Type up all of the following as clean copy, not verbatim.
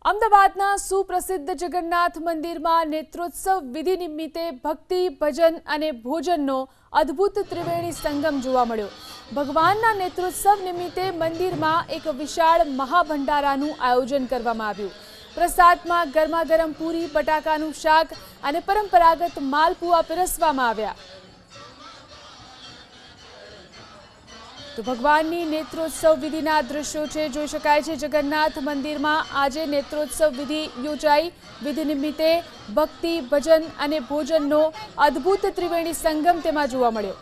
અમદાવાદના સુપ્રસિદ્ધ જગન્નાથ મંદિરમાં નેત્રોત્સવ વિધિ નિમિત્તે ભક્તિ, ભજન અને ભોજનનો અદ્ભુત ત્રિવેણી સંગમ જોવા મળ્યો। ભગવાનના નેત્રોત્સવ નિમિત્તે મંદિરમાં એક વિશાળ મહાભંડારાનું આયોજન કરવામાં આવ્યું। પ્રસાદમાં ગરમાગરમ પૂરી, બટાકાનું શાક અને પરંપરાગત માલપુઆ પીરસવામાં આવ્યા। તો ભગવાનની નેત્રોત્સવ વિધિના દ્રશ્યો છે, જોઈ શકાય છે। જગન્નાથ મંદિરમાં આજે નેત્રોત્સવ વિધિ યોજાઈ। વિધિ નિમિત્તે ભક્તિ, ભજન અને ભોજનનો અદ્ભુત ત્રિવેણી સંગમ તેમાં જોવા મળ્યો।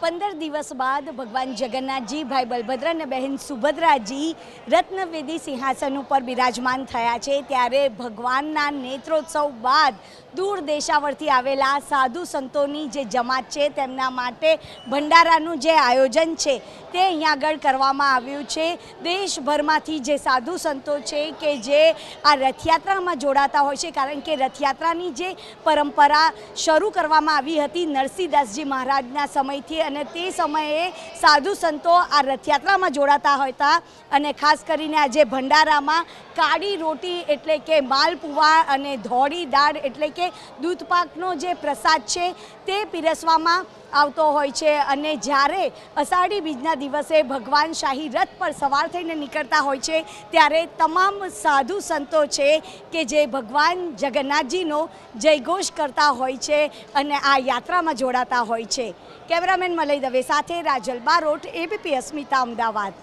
15 દિવસ બાદ ભગવાન જગન્નાથજી, ભાઈ બલભદ્ર અને બહેન સુભદ્રાજી રત્નવેદી સિંહાસન ઉપર બિરાજમાન થયા છે। ત્યારે ભગવાનના નેત્રોત્સવ બાદ દૂર દેશાવરથી આવેલા સાધુ સંતોની જે જમાત છે તેમના માટે ભંડારાનું જે આયોજન છે તે અહીંયા આગળ કરવામાં આવ્યું છે। દેશભરમાંથી જે સાધુ સંતો છે કે જે આ રથયાત્રામાં જોડાતા હોય છે, કારણ કે રથયાત્રાની જે પરંપરા શરૂ કરવામાં આવી હતી નરસિંહદાસજી મહારાજના સમયથી, અને તે સમયે સાધુ સંતો આ રથયાત્રામાં જોડાતા હતા। અને ખાસ કરીને આજે ભંડારામાં કાળી રોટી એટલે કે માલપુઆ અને ધોળી દાળ એટલે કે દૂધપાકનો જે પ્રસાદ છે તે પીરસવામાં આવતો હોય છે। અને જ્યારે અષાઢી બીજના દિવસે ભગવાન શાહી રથ પર સવાર થઈને નીકળતા હોય છે ત્યારે તમામ સાધુ સંતો છે કે જે ભગવાન જગન્નાથજીનો જયઘોષ કરતા હોય છે અને આ યાત્રામાં જોડાતા હોય છે। કેમેરામેન મલય દવે સાથે રાજલ બારોટ, ABP અસ્મિતા, અમદાવાદ।